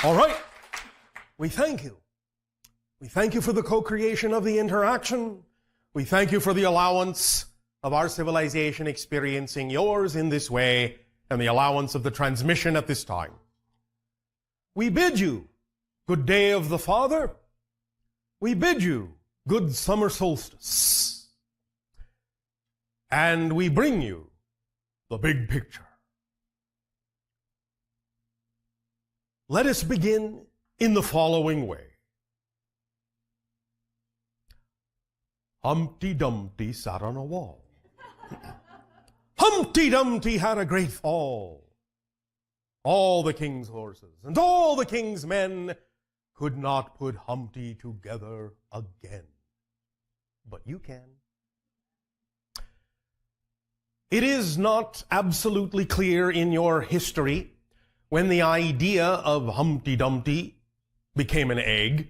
All right. We thank you. We thank you for the co-creation of the interaction. We thank you for the allowance of our civilization experiencing yours in this way and the allowance of the transmission at this time. We bid you good day of the Father. We bid you good summer solstice. And we bring you the big picture. Let us begin in the following way. Humpty Dumpty sat on a wall. Humpty Dumpty had a great fall. All the king's horses and all the king's men could not put Humpty together again. But you can. It is not absolutely clear in your history when the idea of Humpty Dumpty became an egg.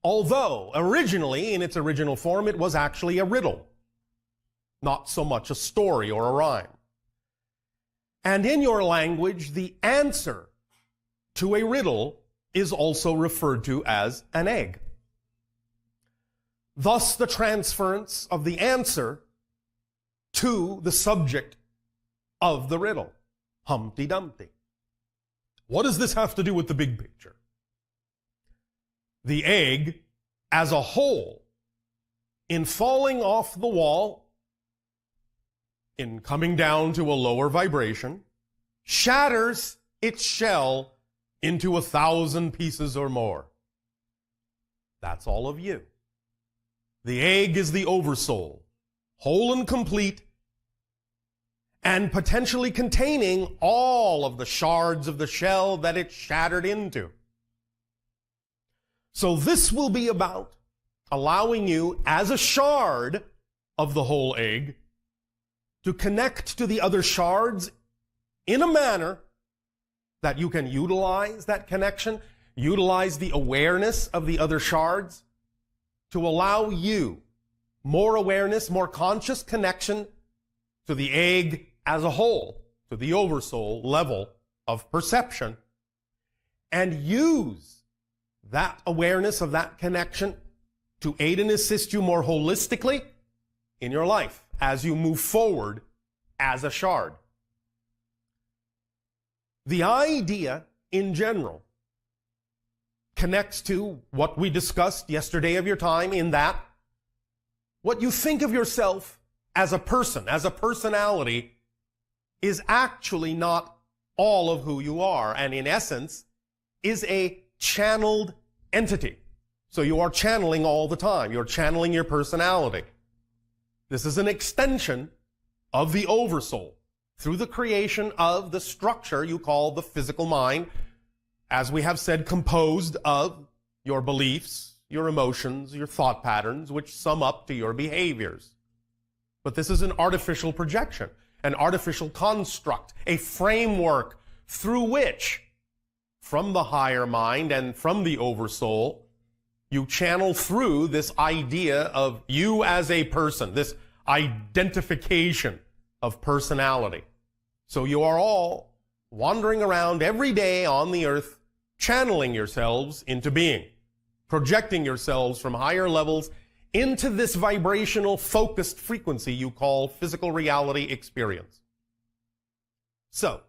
Although, originally, in its original form, it was actually a riddle, not so much a story or a rhyme. And in your language, the answer to a riddle is also referred to as an egg. Thus, the transference of the answer to the subject of the riddle, Humpty Dumpty. What does this have to do with the big picture? The egg, as a whole, in falling off the wall, in coming down to a lower vibration, shatters its shell into 1,000 pieces or more. That's all of you. The egg is the Oversoul, whole and complete, and potentially containing all of the shards of the shell that it shattered into. So this will be about allowing you, as a shard of the whole egg, to connect to the other shards in a manner that you can utilize that connection, utilize the awareness of the other shards to allow you more awareness, more conscious connection to the egg as a whole, to the Oversoul level of perception, and use that awareness of that connection to aid and assist you more holistically in your life as you move forward as a shard. The idea in general connects to what we discussed yesterday of your time, in that what you think of yourself as a person, as a personality, is actually not all of who you are, and in essence is a channeled entity. So you are channeling all the time. You're channeling your personality. This is an extension of the Oversoul through the creation of the structure you call the physical mind, as we have said, composed of your beliefs, your emotions, your thought patterns, which sum up to your behaviors. But this is an artificial projection, an artificial construct, a framework through which, from the higher mind and from the Oversoul, you channel through this idea of you as a person, this identification of personality. So you are all wandering around every day on the earth, channeling yourselves into being, projecting yourselves from higher levels into this vibrational focused frequency you call physical reality experience. So,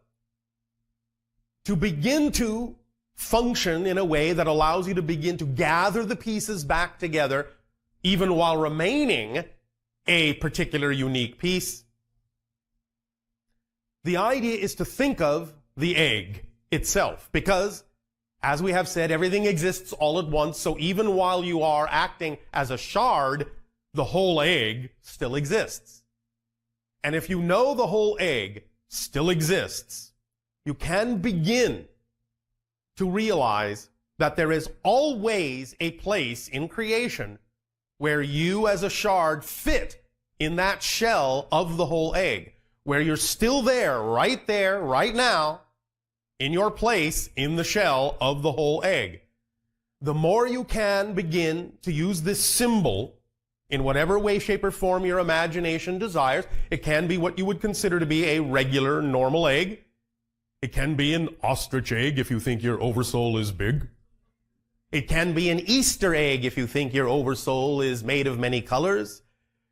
to begin to function in a way that allows you to begin to gather the pieces back together, even while remaining a particular unique piece, the idea is to think of the egg itself, because, as we have said, everything exists all at once, so even while you are acting as a shard, the whole egg still exists. And if you know the whole egg still exists, you can begin to realize that there is always a place in creation where you as a shard fit in that shell of the whole egg, where you're still there, right now, in your place in the shell of the whole egg. The more you can begin to use this symbol in whatever way, shape, or form your imagination desires, it can be what you would consider to be a regular, normal egg. It can be an ostrich egg if you think your oversoul is big. It can be an Easter egg if you think your oversoul is made of many colors.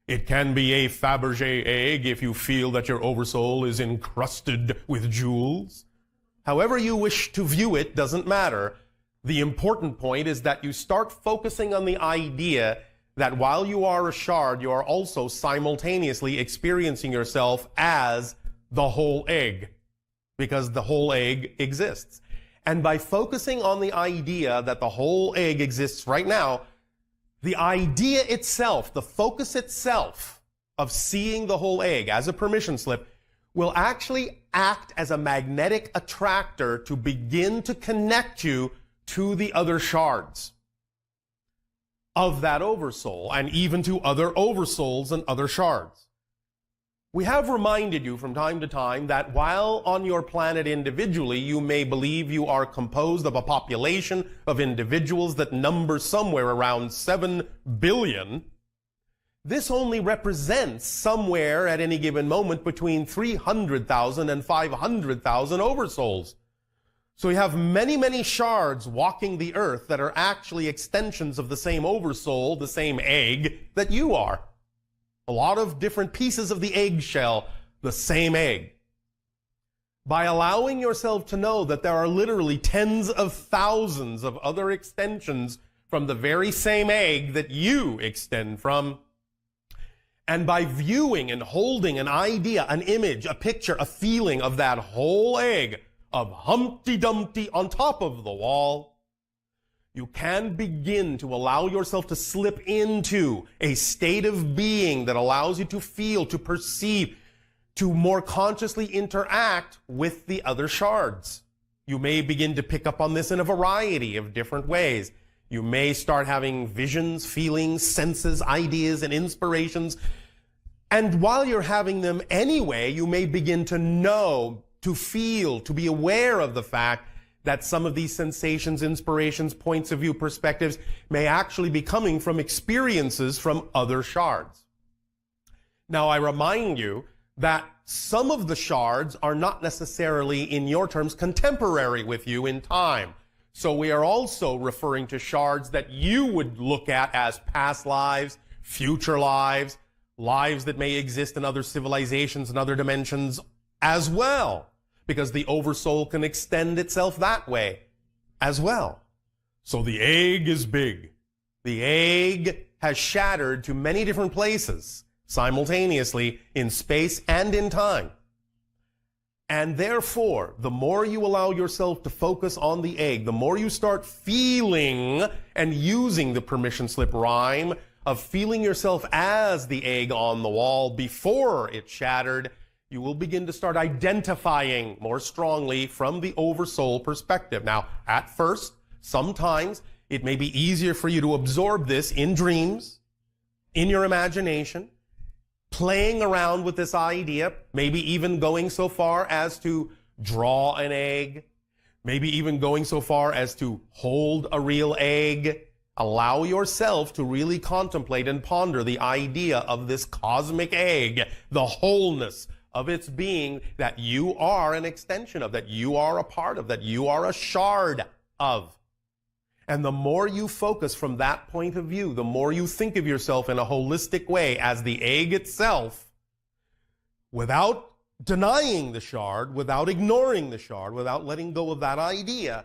It can be a Fabergé egg if you feel that your oversoul is encrusted with jewels. However you wish to view it doesn't matter. The important point is that you start focusing on the idea that while you are a shard, you are also simultaneously experiencing yourself as the whole egg, because the whole egg exists. And by focusing on the idea that the whole egg exists right now, the idea itself, the focus itself of seeing the whole egg as a permission slip will actually act as a magnetic attractor to begin to connect you to the other shards of that oversoul, and even to other oversouls and other shards. We have reminded you from time to time that while on your planet individually, you may believe you are composed of a population of individuals that number somewhere around 7 billion, this only represents somewhere at any given moment between 300,000 and 500,000 oversouls. So you have many, many shards walking the earth that are actually extensions of the same oversoul, the same egg that you are. A lot of different pieces of the eggshell, the same egg. By allowing yourself to know that there are literally tens of thousands of other extensions from the very same egg that you extend from, and by viewing and holding an idea, an image, a picture, a feeling of that whole egg of Humpty Dumpty on top of the wall, you can begin to allow yourself to slip into a state of being that allows you to feel, to perceive, to more consciously interact with the other shards. You may begin to pick up on this in a variety of different ways. You may start having visions, feelings, senses, ideas, and inspirations. And while you're having them anyway, you may begin to know, to feel, to be aware of the fact that some of these sensations, inspirations, points of view, perspectives may actually be coming from experiences from other shards. Now, I remind you that some of the shards are not necessarily, in your terms, contemporary with you in time. So we are also referring to shards that you would look at as past lives, future lives, lives that may exist in other civilizations and other dimensions as well, because the oversoul can extend itself that way as well. So the egg is big. The egg has shattered to many different places simultaneously in space and in time. And therefore, the more you allow yourself to focus on the egg, the more you start feeling and using the permission slip rhyme of feeling yourself as the egg on the wall before it shattered, you will begin to start identifying more strongly from the oversoul perspective. Now, at first, sometimes it may be easier for you to absorb this in dreams, in your imagination, playing around with this idea, maybe even going so far as to draw an egg, maybe even going so far as to hold a real egg. Allow yourself to really contemplate and ponder the idea of this cosmic egg, the wholeness of its being that you are an extension of, that you are a part of, that you are a shard of. And the more you focus from that point of view, the more you think of yourself in a holistic way as the egg itself, without denying the shard, without ignoring the shard, without letting go of that idea,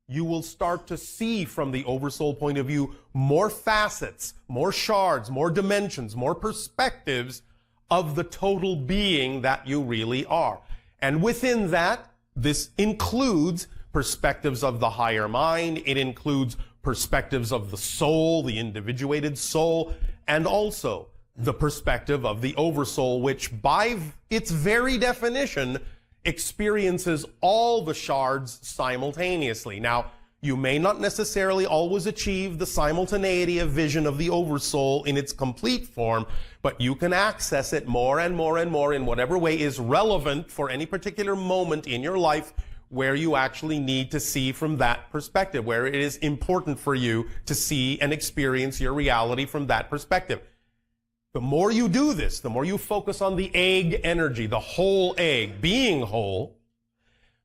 you will start to see from the oversoul point of view more facets, more shards, more dimensions, more perspectives of the total being that you really are. And within that, this includes perspectives of the higher mind. It includes perspectives of the soul, the individuated soul, and also the perspective of the oversoul, which by its very definition experiences all the shards simultaneously. Now, you may not necessarily always achieve the simultaneity of vision of the oversoul in its complete form, but you can access it more and more and more in whatever way is relevant for any particular moment in your life where you actually need to see from that perspective, where it is important for you to see and experience your reality from that perspective. The more you do this, the more you focus on the egg energy, the whole egg, being whole,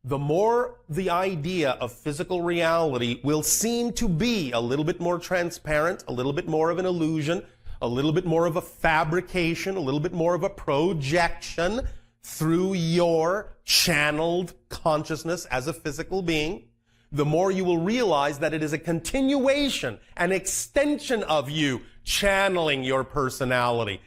the more the idea of physical reality will seem to be a little bit more transparent, a little bit more of an illusion, a little bit more of a fabrication, a little bit more of a projection through your channeled consciousness as a physical being, the more you will realize that it is a continuation, an extension of you channeling your personality.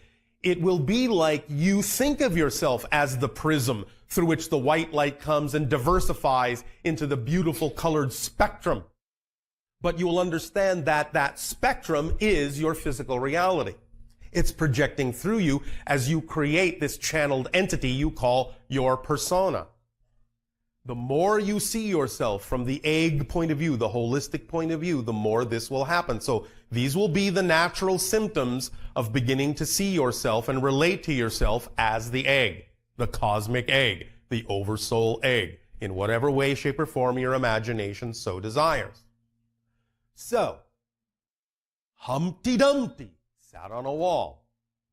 It will be like you think of yourself as the prism through which the white light comes and diversifies into the beautiful colored spectrum. But you will understand that that spectrum is your physical reality. It's projecting through you as you create this channeled entity you call your persona. The more you see yourself from the egg point of view, the holistic point of view, the more this will happen. So these will be the natural symptoms of beginning to see yourself and relate to yourself as the egg, the cosmic egg, the oversoul egg, in whatever way, shape, or form your imagination so desires. So, Humpty Dumpty sat on a wall.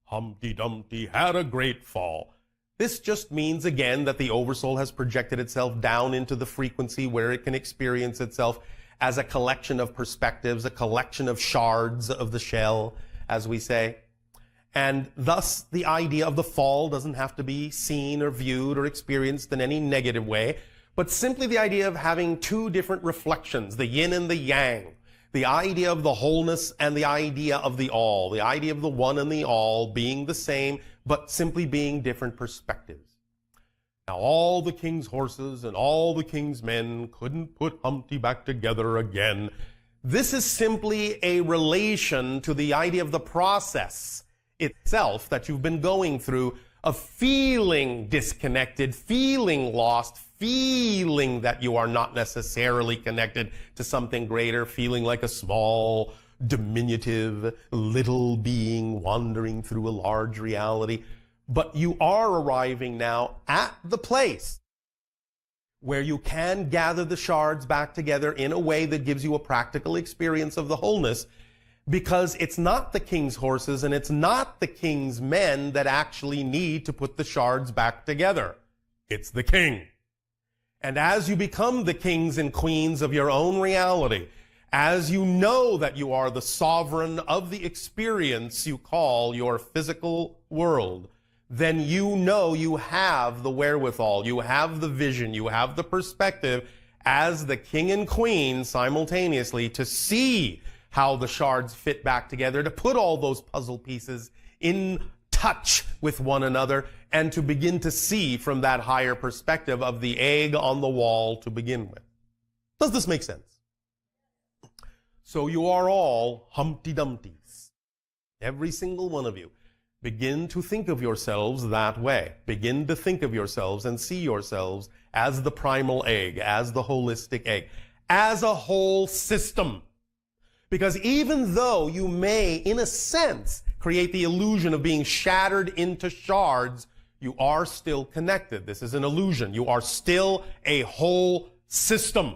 Humpty Dumpty had a great fall. This just means, again, that the Oversoul has projected itself down into the frequency where it can experience itself as a collection of perspectives, a collection of shards of the shell, as we say. And thus, the idea of the fall doesn't have to be seen or viewed or experienced in any negative way, but simply the idea of having two different reflections, the yin and the yang, the idea of the wholeness and the idea of the all, the idea of the one and the all being the same, but simply being different perspectives. Now, all the king's horses and all the king's men couldn't put Humpty back together again. This is simply a relation to the idea of the process itself that you've been going through of feeling disconnected, feeling lost, feeling that you are not necessarily connected to something greater, feeling like a small, diminutive, little being wandering through a large reality. But you are arriving now at the place where you can gather the shards back together in a way that gives you a practical experience of the wholeness, because it's not the king's horses and it's not the king's men that actually need to put the shards back together. It's the king. And as you become the kings and queens of your own reality, as you know that you are the sovereign of the experience you call your physical world, then you know you have the wherewithal, you have the vision, you have the perspective as the king and queen simultaneously to see how the shards fit back together, to put all those puzzle pieces in touch with one another, and to begin to see from that higher perspective of the egg on the wall to begin with. Does this make sense? So you are all Humpty Dumptys. Every single one of you. Begin to think of yourselves that way. Begin to think of yourselves and see yourselves as the primal egg, as the holistic egg, as a whole system. Because even though you may, in a sense, create the illusion of being shattered into shards, you are still connected. This is an illusion. You are still a whole system.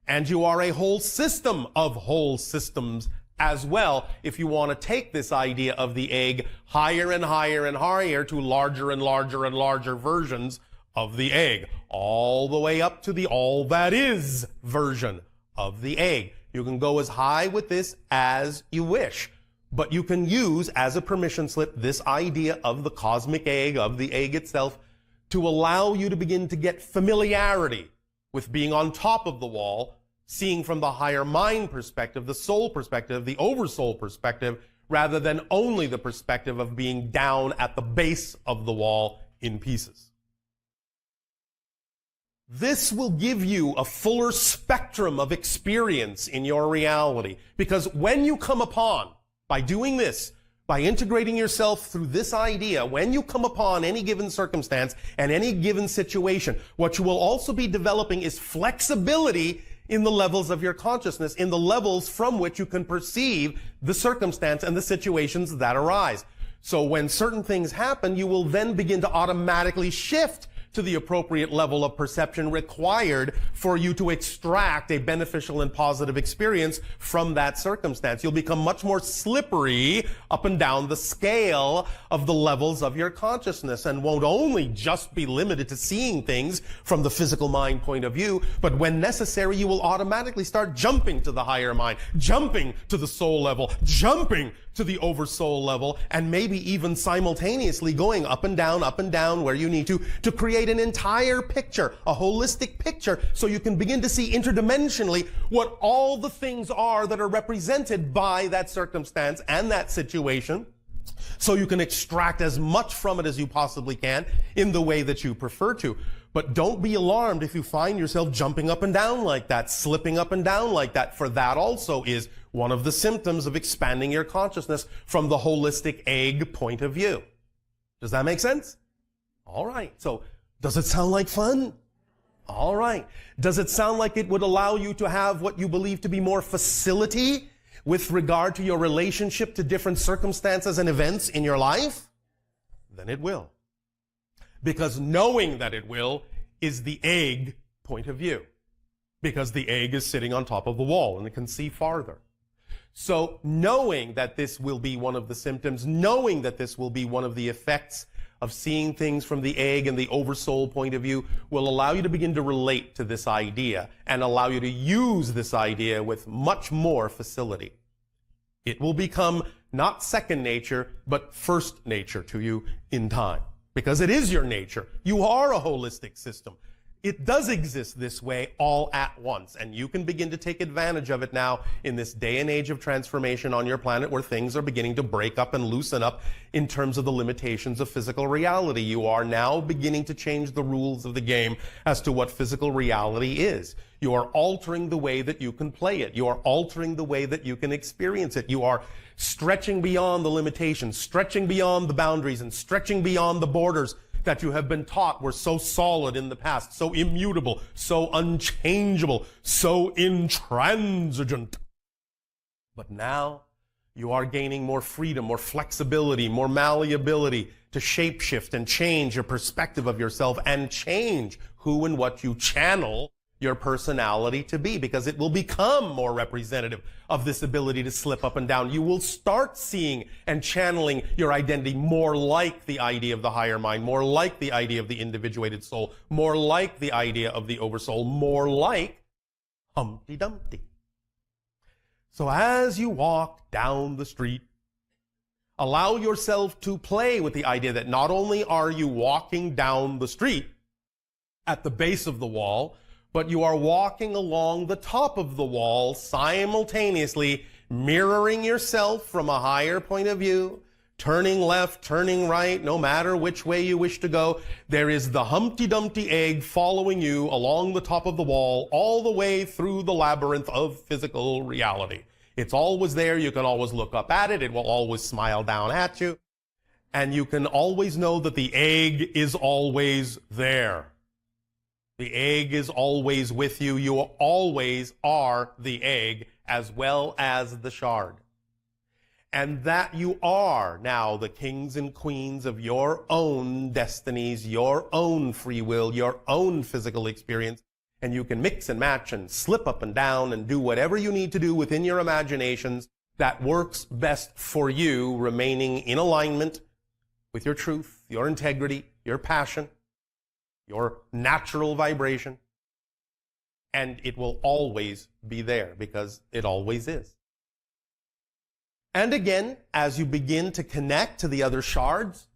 And you are a whole system of whole systems as well, if you want to take this idea of the egg higher and higher and higher to larger and larger and larger versions of the egg, all the way up to the all that is version of the egg. You can go as high with this as you wish, but you can use as a permission slip this idea of the cosmic egg, of the egg itself, to allow you to begin to get familiarity with being on top of the wall, seeing from the higher mind perspective, the soul perspective, the oversoul perspective, rather than only the perspective of being down at the base of the wall in pieces. This will give you a fuller spectrum of experience in your reality, because when you come upon, by doing this, by integrating yourself through this idea, when you come upon any given circumstance and any given situation, what you will also be developing is flexibility in the levels of your consciousness, in the levels from which you can perceive the circumstance and the situations that arise. So when certain things happen, you will then begin to automatically shift to the appropriate level of perception required for you to extract a beneficial and positive experience from that circumstance. You'll become much more slippery up and down the scale of the levels of your consciousness, and won't only just be limited to seeing things from the physical mind point of view, but when necessary, you will automatically start jumping to the higher mind, jumping to the soul level, jumping to the oversoul level, and maybe even simultaneously going up and down where you need to create an entire picture, a holistic picture, so you can begin to see interdimensionally what all the things are that are represented by that circumstance and that situation, so you can extract as much from it as you possibly can in the way that you prefer to. But don't be alarmed if you find yourself jumping up and down like that, slipping up and down like that, for that also is one of the symptoms of expanding your consciousness from the holistic egg point of view. Does that make sense? All right. So, does it sound like fun? All right. Does it sound like it would allow you to have what you believe to be more facility with regard to your relationship to different circumstances and events in your life? Then it will. Because knowing that it will is the egg point of view. Because the egg is sitting on top of the wall and it can see farther. So knowing that this will be one of the symptoms, knowing that this will be one of the effects of seeing things from the egg and the oversoul point of view will allow you to begin to relate to this idea and allow you to use this idea with much more facility. It will become not second nature, but first nature to you in time. Because it is your nature. You are a holistic system. It does exist this way all at once, and you can begin to take advantage of it now in this day and age of transformation on your planet where things are beginning to break up and loosen up in terms of the limitations of physical reality. You are now beginning to change the rules of the game as to what physical reality is. You are altering the way that you can play it. You are altering the way that you can experience it. You are stretching beyond the limitations, stretching beyond the boundaries, and stretching beyond the borders that you have been taught were so solid in the past, so immutable, so unchangeable, so intransigent. But now you are gaining more freedom, more flexibility, more malleability to shapeshift and change your perspective of yourself and change who and what you channel your personality to be, because it will become more representative of this ability to slip up and down. You will start seeing and channeling your identity more like the idea of the higher mind, more like the idea of the individuated soul, more like the idea of the oversoul, more like Humpty Dumpty. So as you walk down the street, allow yourself to play with the idea that not only are you walking down the street at the base of the wall, but you are walking along the top of the wall simultaneously, mirroring yourself from a higher point of view, turning left, turning right, no matter which way you wish to go. There is the Humpty Dumpty egg following you along the top of the wall all the way through the labyrinth of physical reality. It's always there. You can always look up at it. It will always smile down at you. And you can always know that the egg is always there. The egg is always with you. You always are the egg as well as the shard. And that you are now the kings and queens of your own destinies, your own free will, your own physical experience. And you can mix and match and slip up and down and do whatever you need to do within your imaginations that works best for you, remaining in alignment with your truth, your integrity, your passion, your natural vibration, and it will always be there because it always is. And again, as you begin to connect to the other shards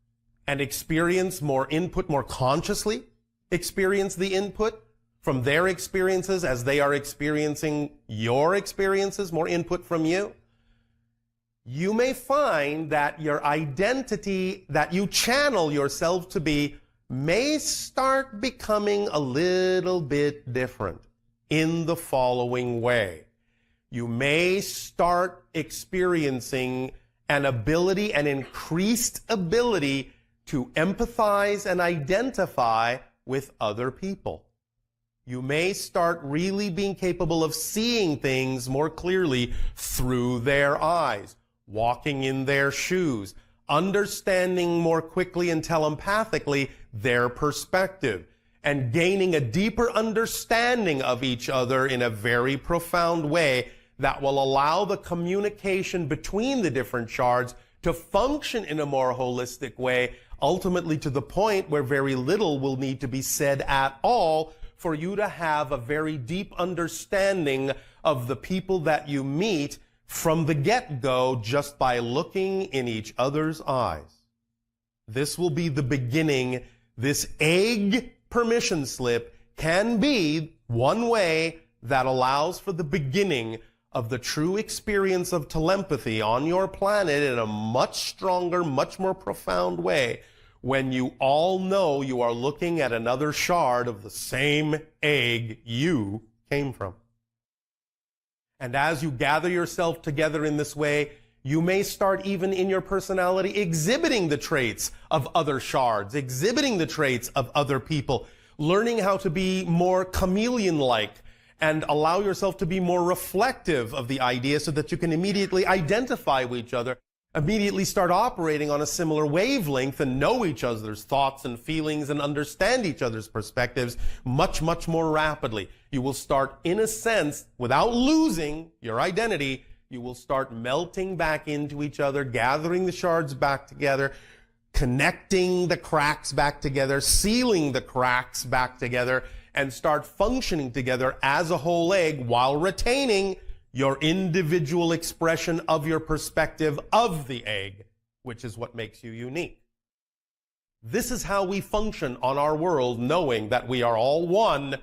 and experience more input, more consciously experience the input from their experiences as they are experiencing your experiences, more input from you, you may find that your identity that you channel yourself to be may start becoming a little bit different in the following way. You may start experiencing an ability, an increased ability to empathize and identify with other people. You may start really being capable of seeing things more clearly through their eyes, walking in their shoes, understanding more quickly and telepathically their perspective, and gaining a deeper understanding of each other in a very profound way that will allow the communication between the different shards to function in a more holistic way, ultimately to the point where very little will need to be said at all for you to have a very deep understanding of the people that you meet from the get-go just by looking in each other's eyes. This will be the beginning. This egg permission slip can be one way that allows for the beginning of the true experience of telepathy on your planet in a much stronger, much more profound way, when you all know you are looking at another shard of the same egg you came from. And as you gather yourself together in this way, you may start even in your personality exhibiting the traits of other shards, exhibiting the traits of other people, learning how to be more chameleon-like and allow yourself to be more reflective of the idea so that you can immediately identify with each other, immediately start operating on a similar wavelength and know each other's thoughts and feelings and understand each other's perspectives much, much more rapidly. You will start, in a sense, without losing your identity, you will start melting back into each other, gathering the shards back together, connecting the cracks back together, sealing the cracks back together, and start functioning together as a whole egg while retaining your individual expression of your perspective of the egg, which is what makes you unique. This is how we function on our world, knowing that we are all one,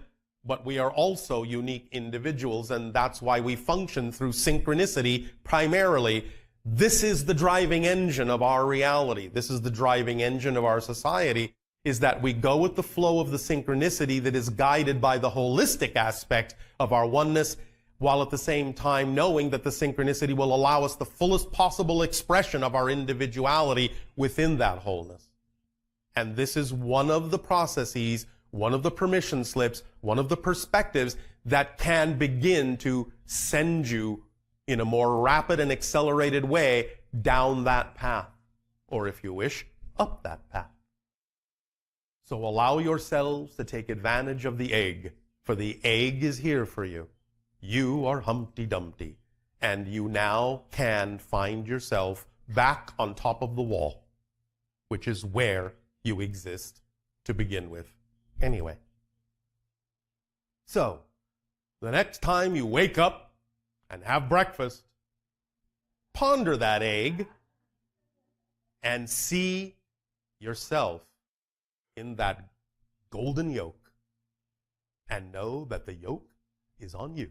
but we are also unique individuals, and that's why we function through synchronicity primarily. This is the driving engine of our reality. This is the driving engine of our society, is that we go with the flow of the synchronicity that is guided by the holistic aspect of our oneness, while at the same time knowing that the synchronicity will allow us the fullest possible expression of our individuality within that wholeness. And this is one of the processes, one of the permission slips, one of the perspectives that can begin to send you in a more rapid and accelerated way down that path, or if you wish, up that path. So allow yourselves to take advantage of the egg, for the egg is here for you. You are Humpty Dumpty, and you now can find yourself back on top of the wall, which is where you exist to begin with anyway. So, the next time you wake up and have breakfast, ponder that egg and see yourself in that golden yolk, and know that the yolk is on you.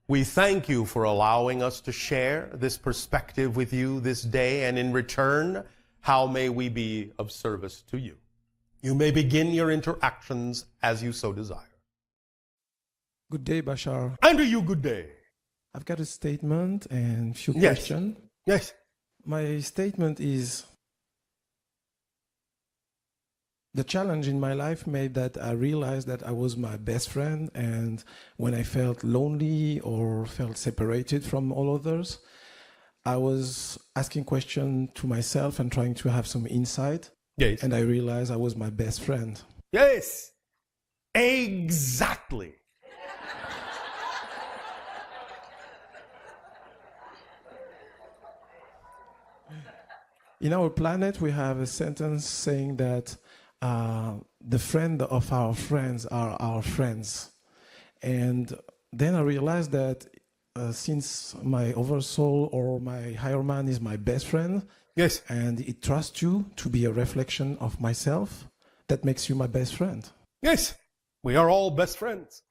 We thank you for allowing us to share this perspective with you this day, and in return, how may we be of service to you? You may begin your interactions as you so desire. Good day, Bashar. And to you, good day. I've got a statement and a few Yes. questions. Yes. My statement is, the challenge in my life made that I realized that I was my best friend, and when I felt lonely or felt separated from all others, I was asking questions to myself and trying to have some insight. Yes. And I realized I was my best friend. Yes. Exactly. In our planet, we have a sentence saying that the friend of our friends are our friends. And then I realized that since my Oversoul or my higher man is my best friend, Yes. and it trusts you to be a reflection of myself, that makes you my best friend. Yes. We are all best friends.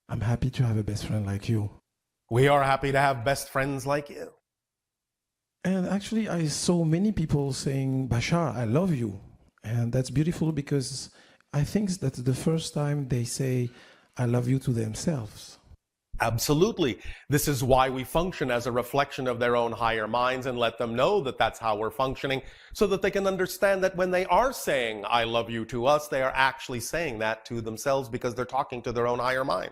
I'm happy to have a best friend like you. We are happy to have best friends like you. And actually, I saw many people saying, Bashar, I love you. And that's beautiful, because I think that's the first time they say, I love you to themselves. Absolutely. This is why we function as a reflection of their own higher minds and let them know that that's how we're functioning, so that they can understand that when they are saying, I love you to us, they are actually saying that to themselves because they're talking to their own higher mind.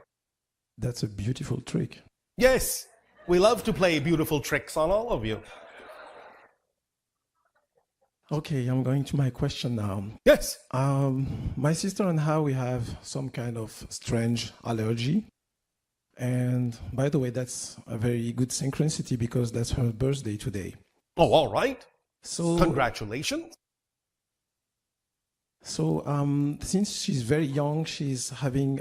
That's a beautiful trick. Yes, we love to play beautiful tricks on all of you. Okay, I'm going to my question now. Yes. My sister and I, we have some kind of strange allergy. And by the way, that's a very good synchronicity because that's her birthday today. Oh, all right. So Congratulations. So since she's very young, she's having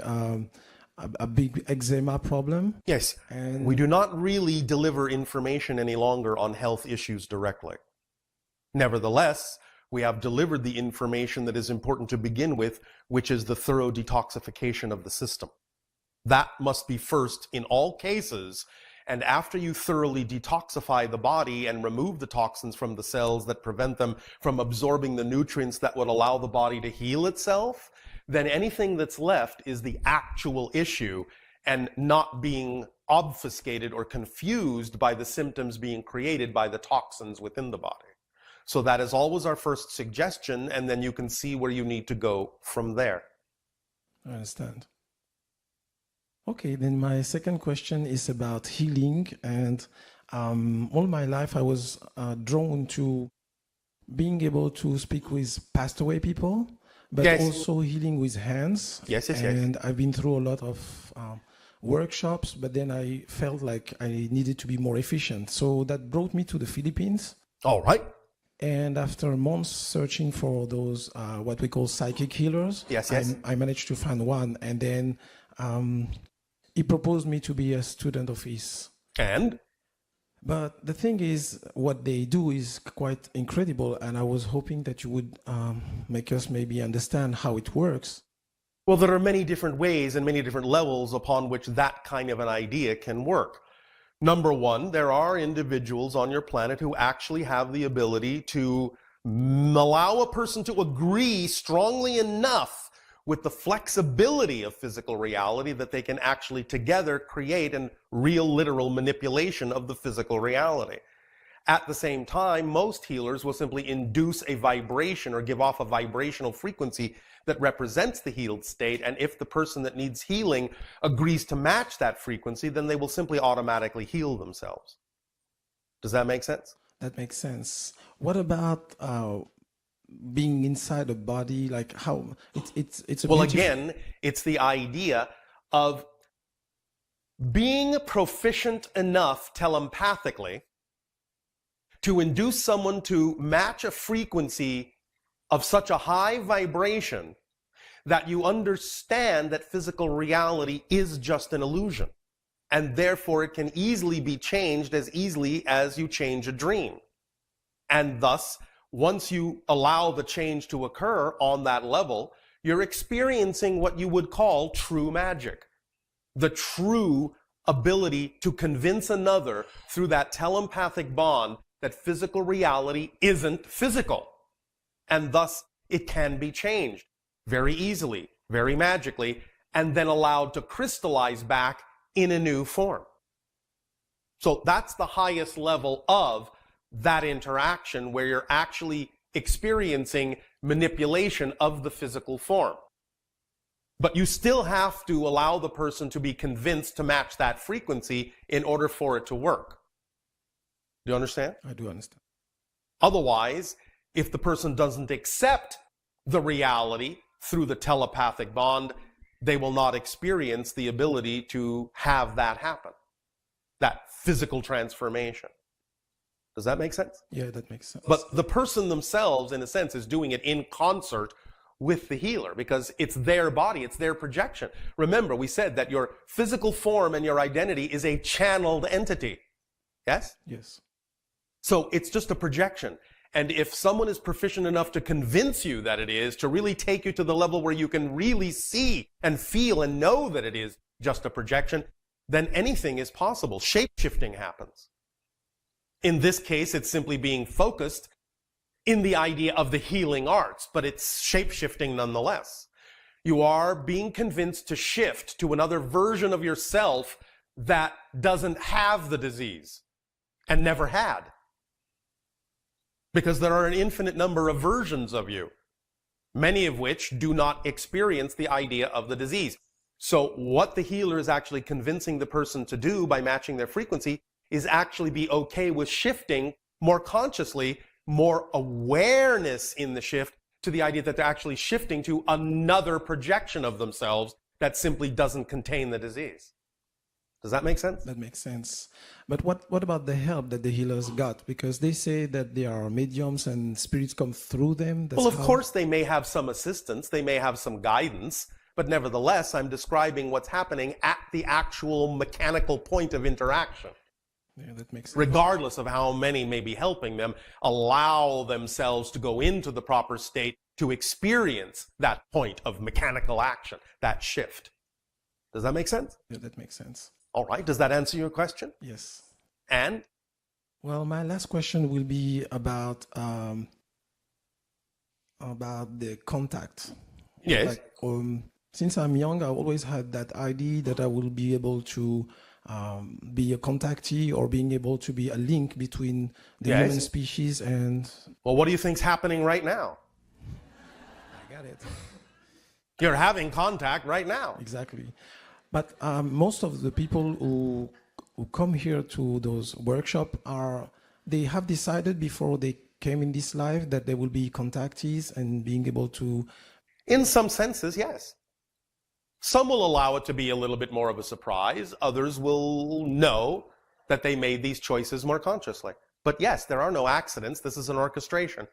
a big eczema problem. Yes. And We do not really deliver information any longer on health issues directly. Nevertheless, we have delivered the information that is important to begin with, which is the thorough detoxification of the system. That must be first in all cases, and after you thoroughly detoxify the body and remove the toxins from the cells that prevent them from absorbing the nutrients that would allow the body to heal itself, then anything that's left is the actual issue and not being obfuscated or confused by the symptoms being created by the toxins within the body. So that is always our first suggestion, and then you can see where you need to go from there. I understand. Okay, then my second question is about healing. And all my life, I was drawn to being able to speak with passed away people, but Yes. also healing with hands. Yes. And I've been through a lot of workshops, but then I felt like I needed to be more efficient. So that brought me to the Philippines. All right. And after months searching for those, what we call psychic healers, Yes. I managed to find one. And then he proposed me to be a student of his. And? But the thing is, what they do is quite incredible. And I was hoping that you would make us maybe understand how it works. Well, there are many different ways and many different levels upon which that kind of an idea can work. Number one, there are individuals on your planet who actually have the ability to allow a person to agree strongly enough with the flexibility of physical reality that they can actually together create a real literal manipulation of the physical reality. At the same time, most healers will simply induce a vibration or give off a vibrational frequency that represents the healed state, and if the person that needs healing agrees to match that frequency, then they will simply automatically heal themselves. Does that make sense? That makes sense. What about being inside a body? Like how it's a Well, beautiful- again, it's the idea of being proficient enough telepathically to induce someone to match a frequency of such a high vibration that you understand that physical reality is just an illusion, and therefore it can easily be changed as easily as you change a dream. And thus, once you allow the change to occur on that level, you're experiencing what you would call true magic. The true ability to convince another through that telepathic bond that physical reality isn't physical. And thus, it can be changed very easily, very magically, and then allowed to crystallize back in a new form. So that's the highest level of that interaction, where you're actually experiencing manipulation of the physical form. But you still have to allow the person to be convinced to match that frequency in order for it to work. Do you understand? I do understand. Otherwise, if the person doesn't accept the reality through the telepathic bond, they will not experience the ability to have that happen, that physical transformation. Does that make sense? Yeah, that makes sense. But the person themselves, in a sense, is doing it in concert with the healer, because it's their body, it's their projection. Remember, we said that your physical form and your identity is a channeled entity. Yes? Yes. So it's just a projection. And if someone is proficient enough to convince you that it is, to really take you to the level where you can really see and feel and know that it is just a projection, then anything is possible. Shape-shifting happens. In this case, it's simply being focused in the idea of the healing arts, but it's shape-shifting nonetheless. You are being convinced to shift to another version of yourself that doesn't have the disease and never had. Because there are an infinite number of versions of you, many of which do not experience the idea of the disease. So what the healer is actually convincing the person to do by matching their frequency is actually be okay with shifting more consciously, more awareness in the shift to the idea that they're actually shifting to another projection of themselves that simply doesn't contain the disease. Does that make sense? That makes sense. But what about the help that the healers got? Because they say that they are mediums and spirits come through them. Well, of course, they may have some assistance, they may have some guidance, but nevertheless, I'm describing what's happening at the actual mechanical point of interaction. Yeah, that makes sense. Regardless of how many may be helping them, allow themselves to go into the proper state to experience that point of mechanical action, that shift. Does that make sense? Yeah, that makes sense. All right. Does that answer your question? Yes. And? Well, my last question will be about the contact. Yes. Like, since I'm young, I always had that idea that I will be able to be a contactee or being able to be a link between the human species and... Well, what do you think's happening right now? I got it. You're having contact right now. Exactly. But most of the people who come here to those workshops they have decided before they came in this life that they will be contactees and being able to... In some senses, yes. Some will allow it to be a little bit more of a surprise. Others will know that they made these choices more consciously. But yes, there are no accidents. This is an orchestration.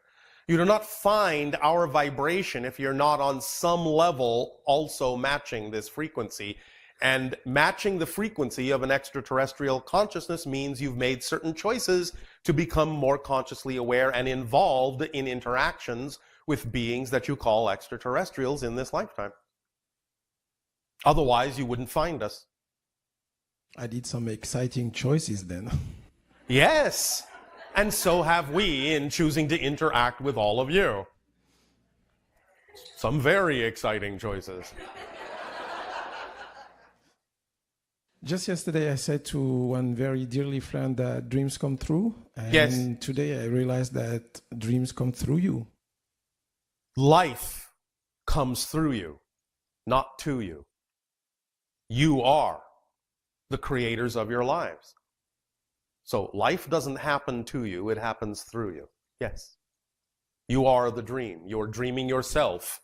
You do not find our vibration if you're not on some level also matching this frequency. And matching the frequency of an extraterrestrial consciousness means you've made certain choices to become more consciously aware and involved in interactions with beings that you call extraterrestrials in this lifetime. Otherwise, you wouldn't find us. I did some exciting choices then. Yes, and so have we in choosing to interact with all of you. Some very exciting choices. Just yesterday, I said to one very dearly friend that dreams come true. And yes. Today, I realized that dreams come through you. Life comes through you, not to you. You are the creators of your lives. So life doesn't happen to you, it happens through you. Yes. You are the dream. You're dreaming yourself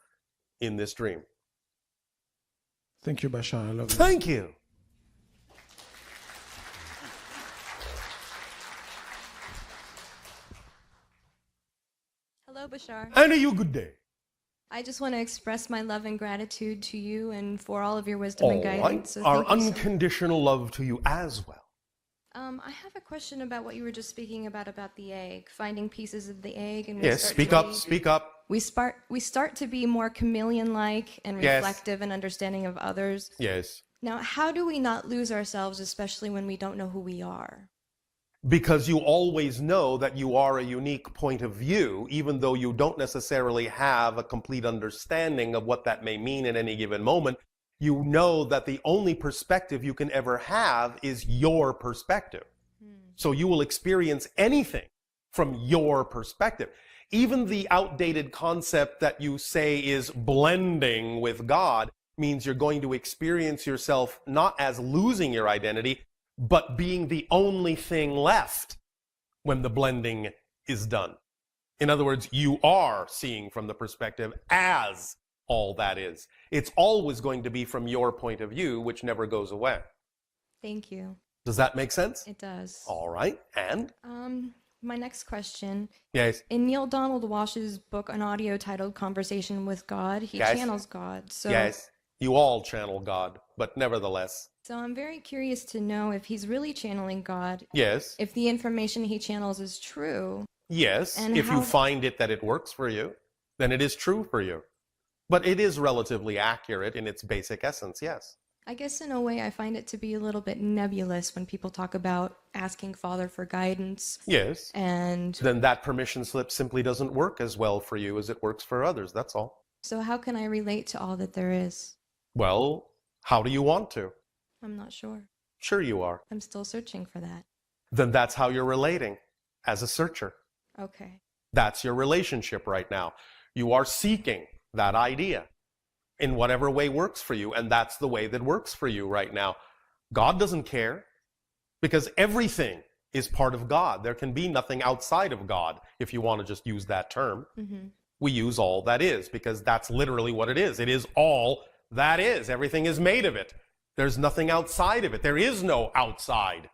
in this dream. Thank you, Bashar. I love you. Thank you. Hello, Bashar. And a you good day. I just want to express my love and gratitude to you and for all of your wisdom and guidance. Right. So Our thank you unconditional love to you as well. I have a question about what you were just speaking about the egg, finding pieces of the egg. And Yes, speak up, speak up. We start to be more chameleon-like and reflective and understanding of others. Yes. Now, how do we not lose ourselves, especially when we don't know who we are? Because you always know that you are a unique point of view, even though you don't necessarily have a complete understanding of what that may mean at any given moment. You know that the only perspective you can ever have is your perspective. So you will experience anything from your perspective. Even the outdated concept that you say is blending with God means you're going to experience yourself not as losing your identity, but being the only thing left when the blending is done. In other words, you are seeing from the perspective as all that is. It's always going to be from your point of view, which never goes away. Thank you. Does that make sense? It does. All right. And? My next question. Yes. In Neil Donald Walsh's book, an audio titled Conversation with God, he channels God. So yes. You all channel God, but nevertheless. So I'm very curious to know if he's really channeling God. Yes. If the information he channels is true. Yes. And if you find it that it works for you, then it is true for you. But it is relatively accurate in its basic essence, yes. I guess in a way I find it to be a little bit nebulous when people talk about asking Father for guidance. Yes. And then that permission slip simply doesn't work as well for you as it works for others, that's all. So how can I relate to all that there is? Well, how do you want to? I'm not sure. Sure you are. I'm still searching for that. Then that's how you're relating as a searcher. Okay. That's your relationship right now. You are seeking that idea in whatever way works for you, and that's the way that works for you right now. God doesn't care, because everything is part of God. There can be nothing outside of God, if you want to just use that term. Mm-hmm. We use all that is, because that's literally what it is. It is all that is. Everything is made of it. There's nothing outside of it. There is no outside.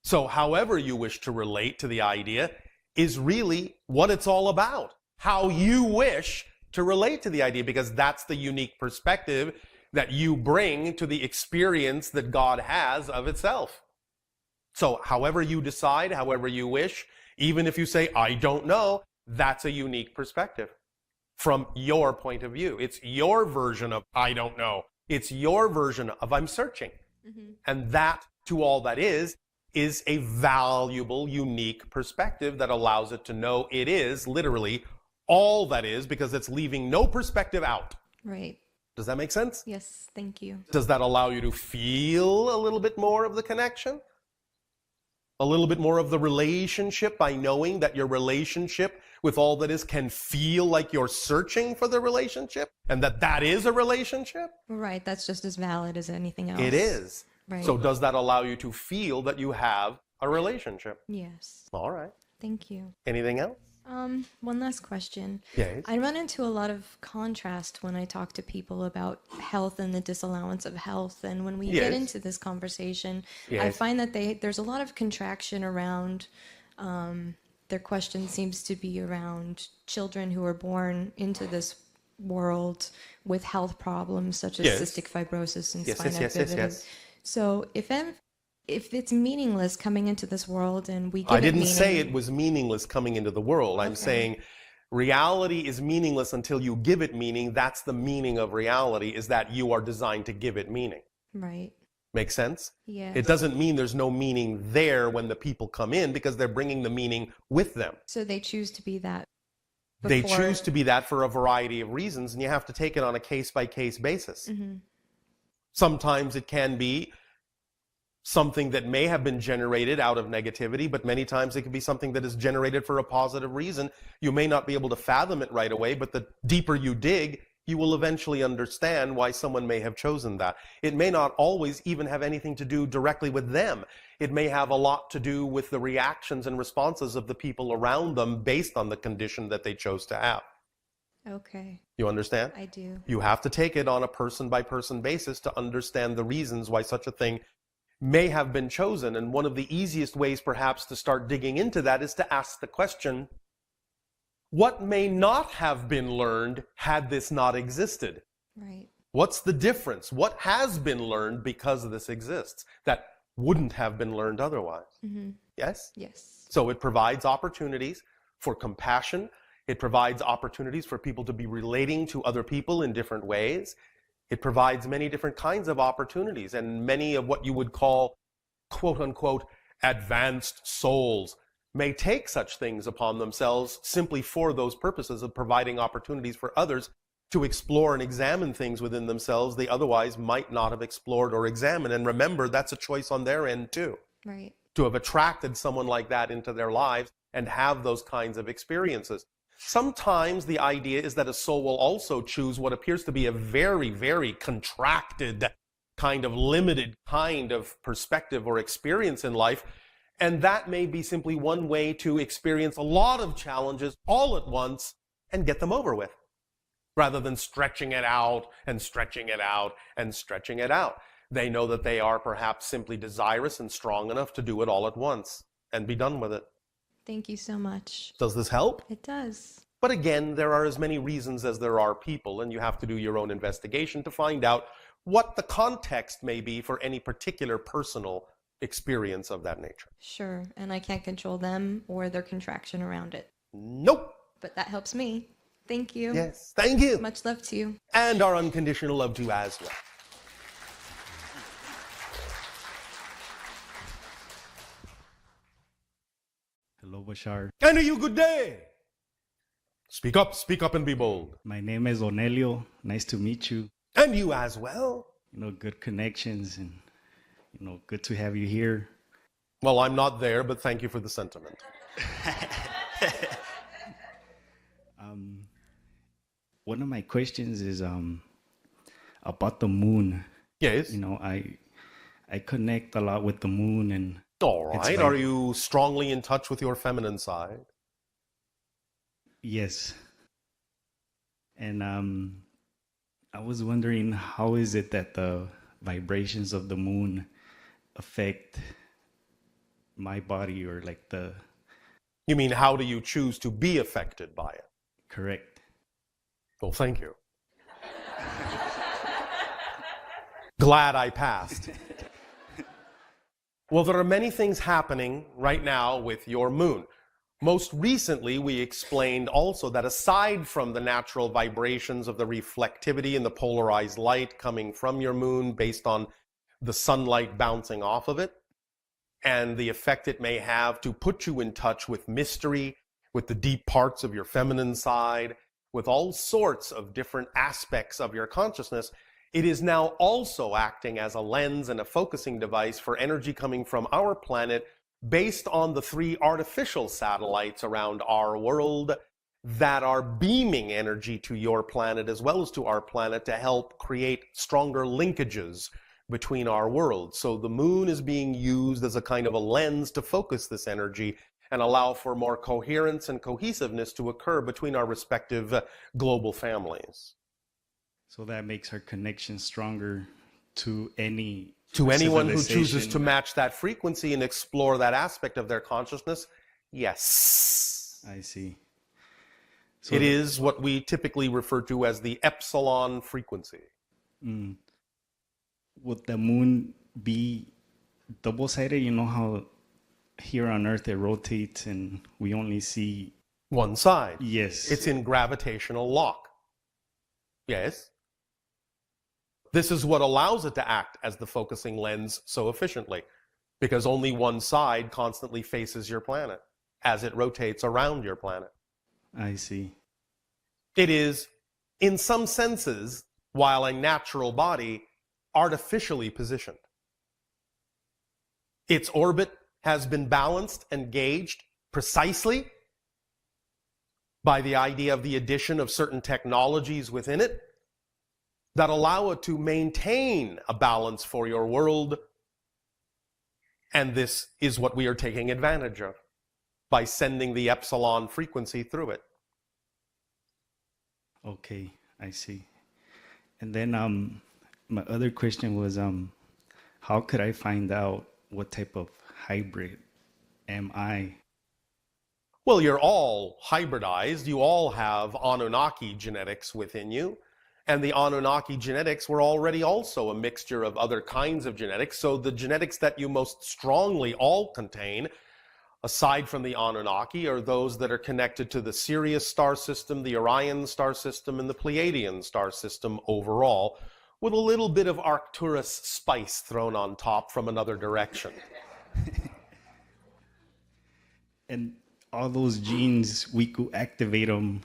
So however you wish to relate to the idea is really what it's all about. How you wish to relate to the idea, because that's the unique perspective that you bring to the experience that God has of itself. So however you decide, however you wish, even if you say, I don't know, that's a unique perspective from your point of view. It's your version of I don't know. It's your version of I'm searching. Mm-hmm. And that, to all that is a valuable, unique perspective that allows it to know it is literally all that is, because it's leaving no perspective out. Right. Does that make sense? Yes, thank you. Does that allow you to feel a little bit more of the connection? A little bit more of the relationship by knowing that your relationship with all that is can feel like you're searching for the relationship, and that is a relationship? Right, that's just as valid as anything else. It is. Right. So does that allow you to feel that you have a relationship? Yes. All right. Thank you. Anything else? One last question. Yes. I run into a lot of contrast when I talk to people about health and the disallowance of health. And when we get Yes. into this conversation, I Yes. find that there's a lot of contraction around, their question seems to be around children who are born into this world with health problems such as Yes. cystic fibrosis and Yes, spina yes, yes, bifida. yes. So if it's meaningless coming into this world and we give I it didn't say meaning- it was meaningless coming into the world. I'm Okay. saying reality is meaningless until you give it meaning. That's the meaning of reality, is that you are designed to give it meaning. Right. Make sense? Yeah. It doesn't mean there's no meaning there when the people come in, because they're bringing the meaning with them. So they choose to be that. They before- choose to be that for a variety of reasons, and you have to take it on a case-by-case basis. Mm-hmm. Sometimes it can be something that may have been generated out of negativity, but many times it can be something that is generated for a positive reason. You may not be able to fathom it right away, but the deeper you dig, you will eventually understand why someone may have chosen that. It may not always even have anything to do directly with them. It may have a lot to do with the reactions and responses of the people around them based on the condition that they chose to have. Okay, You understand? I do. You have to take it on a person-by-person basis to understand the reasons why such a thing may have been chosen. And one of the easiest ways perhaps to start digging into that is to ask the question, what may not have been learned had this not existed? Right. What's the difference? What has been learned because this exists that wouldn't have been learned otherwise? Mm-hmm. Yes? Yes. So it provides opportunities for compassion. It provides opportunities for people to be relating to other people in different ways. It provides many different kinds of opportunities, and many of what you would call, quote unquote, advanced souls may take such things upon themselves simply for those purposes of providing opportunities for others to explore and examine things within themselves they otherwise might not have explored or examined. And remember, that's a choice on their end too, Right. to have attracted someone like that into their lives and have those kinds of experiences. Sometimes the idea is that a soul will also choose what appears to be a very, very contracted, kind of limited kind of perspective or experience in life. And that may be simply one way to experience a lot of challenges all at once and get them over with, rather than stretching it out and stretching it out and stretching it out. They know that they are perhaps simply desirous and strong enough to do it all at once and be done with it. Thank you so much. Does this help? It does. But again, there are as many reasons as there are people, and you have to do your own investigation to find out what the context may be for any particular personal experience of that nature. Sure. And I can't control them or their contraction around it. Nope. But that helps me. Thank you. Yes. Thank you. Much love to you. And our unconditional love to you as well. Hello, Bashar. And to you, good day. Speak up and be bold. My name is Onelio. Nice to meet you. And you as well. Good connections and Good to have you here. Well, I'm not there, but thank you for the sentiment. One of my questions is about the moon. Yes. I connect a lot with the moon, and All it's right. like, Are you strongly in touch with your feminine side? yes. And I was wondering, how is it that the vibrations of the moon affect my body, or like the You mean, how do you choose to be affected by it? correct? Well, thank you. Glad I passed. Well, there are many things happening right now with your moon. Most recently, we explained also that aside from the natural vibrations of the reflectivity and the polarized light coming from your moon based on the sunlight bouncing off of it, and the effect it may have to put you in touch with mystery, with the deep parts of your feminine side, with all sorts of different aspects of your consciousness, it is now also acting as a lens and a focusing device for energy coming from our planet based on the 3 artificial satellites around our world that are beaming energy to your planet as well as to our planet to help create stronger linkages between our worlds. So the moon is being used as a kind of a lens to focus this energy and allow for more coherence and cohesiveness to occur between our respective global families. So that makes our connection stronger to anyone who chooses civilization. to match that frequency and explore that aspect of their consciousness, yes. I see. So It is what we typically refer to as the epsilon frequency. Would the moon be double-sided? You know how here on Earth it rotates and we only see One side. yes. It's in gravitational lock. Yes. This is what allows it to act as the focusing lens so efficiently, because only one side constantly faces your planet as it rotates around your planet. I see. It is, in some senses, while a natural body, artificially positioned. Its orbit has been balanced and gauged precisely by the idea of the addition of certain technologies within it that allow it to maintain a balance for your world. And this is what we are taking advantage of by sending the epsilon frequency through it. Okay, I see. And then my other question was how could I find out what type of hybrid am I? Well, you're all hybridized. You all have Anunnaki genetics within you. And the Anunnaki genetics were already also a mixture of other kinds of genetics. So the genetics that you most strongly all contain, aside from the Anunnaki, are those that are connected to the Sirius star system, the Orion star system, and the Pleiadian star system overall, with a little bit of Arcturus spice thrown on top from another direction. And all those genes, we could activate them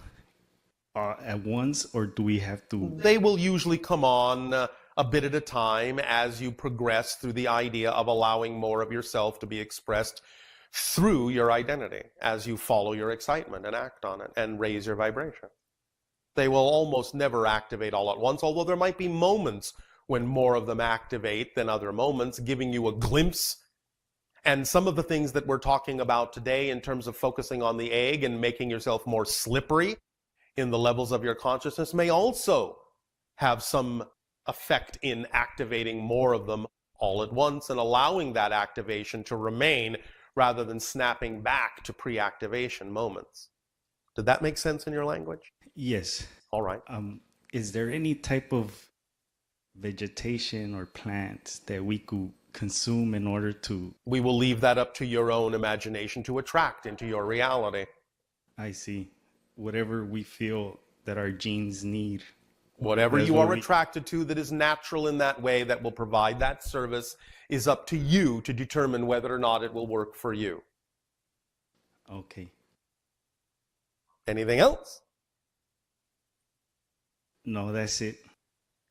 at once, or do we have to? They will usually come on a bit at a time as you progress through the idea of allowing more of yourself to be expressed through your identity, as you follow your excitement and act on it and raise your vibration. They will almost never activate all at once, although there might be moments when more of them activate than other moments, giving you a glimpse. And some of the things that we're talking about today in terms of focusing on the egg and making yourself more slippery in the levels of your consciousness may also have some effect in activating more of them all at once and allowing that activation to remain rather than snapping back to pre-activation moments. Did that make sense in your language? Yes. All right. Is there any type of vegetation or plants that we could consume in order to? We will leave that up to your own imagination to attract into your reality. I see. Whatever we feel that our genes need. Whatever That's you what are we- attracted to that is natural in that way that will provide that service is up to you to determine whether or not it will work for you. Okay. Anything else? No, that's it.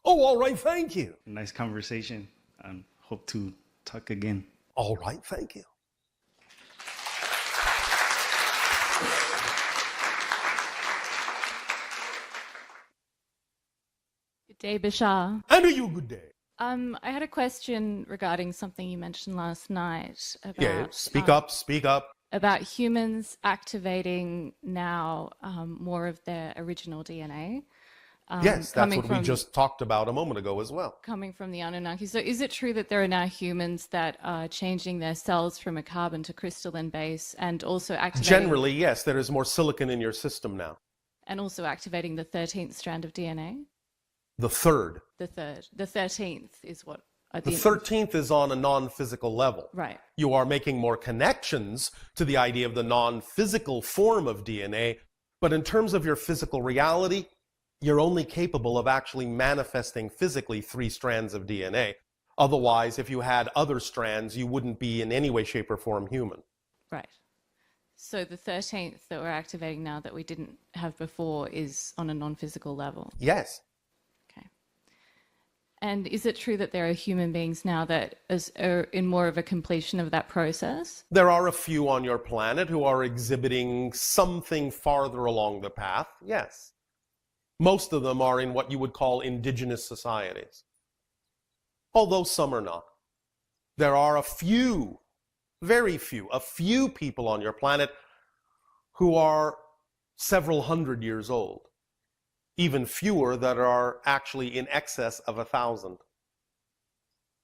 Oh, all right. Thank you. Nice conversation. Hope to talk again. All right, thank you. Good day, Bashar. And to you, good day. I had a question regarding something you mentioned last night about Yeah, speak up, speak up. about humans activating now more of their original DNA. Yes, that's coming what we from- just talked about a moment ago as well. Coming from the Anunnaki. So is it true that there are now humans that are changing their cells from a carbon to crystalline base and also activating... Generally, yes, there is more silicon in your system now. And also activating the 13th strand of DNA? The third. The third. The 13th is what... The 13th is on a non-physical level. Right. You are making more connections to the idea of the non-physical form of DNA, but in terms of your physical reality, you're only capable of actually manifesting physically 3 strands of DNA. Otherwise, if you had other strands, you wouldn't be in any way, shape, or form human. Right. So the 13th that we're activating now that we didn't have before is on a non-physical level. Yes. Okay. And is it true that there are human beings now that are in more of a completion of that process? There are a few on your planet who are exhibiting something farther along the path, yes. Most of them are in what you would call indigenous societies, although some are not. There are a few, very few, a few people on your planet who are several hundred years old, even fewer that are actually in excess of 1,000.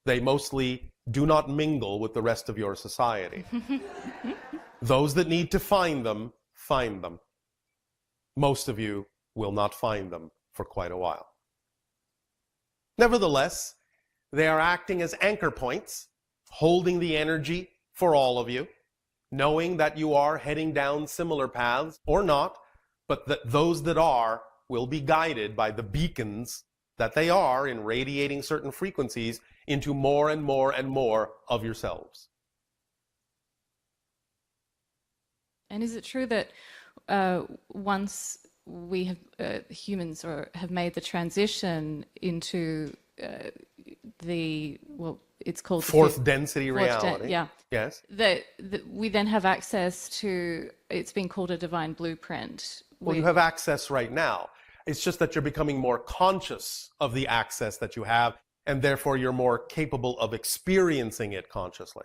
They mostly do not mingle with the rest of your society. Those that need to find them, find them. Most of you will not find them for quite a while. Nevertheless, they are acting as anchor points, holding the energy for all of you, knowing that you are heading down similar paths or not, but that those that are will be guided by the beacons that they are in radiating certain frequencies into more and more and more of yourselves. And is it true that once we have humans have made the transition into it's called Fourth density fourth reality. yeah. Yes. That we then have access to, it's been called a divine blueprint. Well, you have access right now. It's just that you're becoming more conscious of the access that you have, and therefore you're more capable of experiencing it consciously.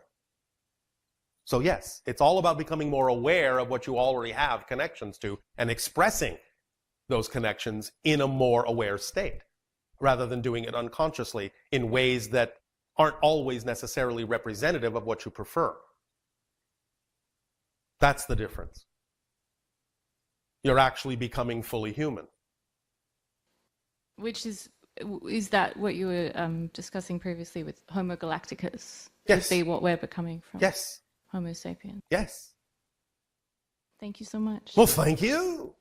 So yes, it's all about becoming more aware of what you already have connections to and expressing those connections in a more aware state, rather than doing it unconsciously in ways that aren't always necessarily representative of what you prefer. That's the difference. You're actually becoming fully human. Which is that what you were discussing previously with Homo galacticus? Yes. Would be what we're becoming from? Yes. Homo sapien. Yes. Thank you so much. Well, thank you.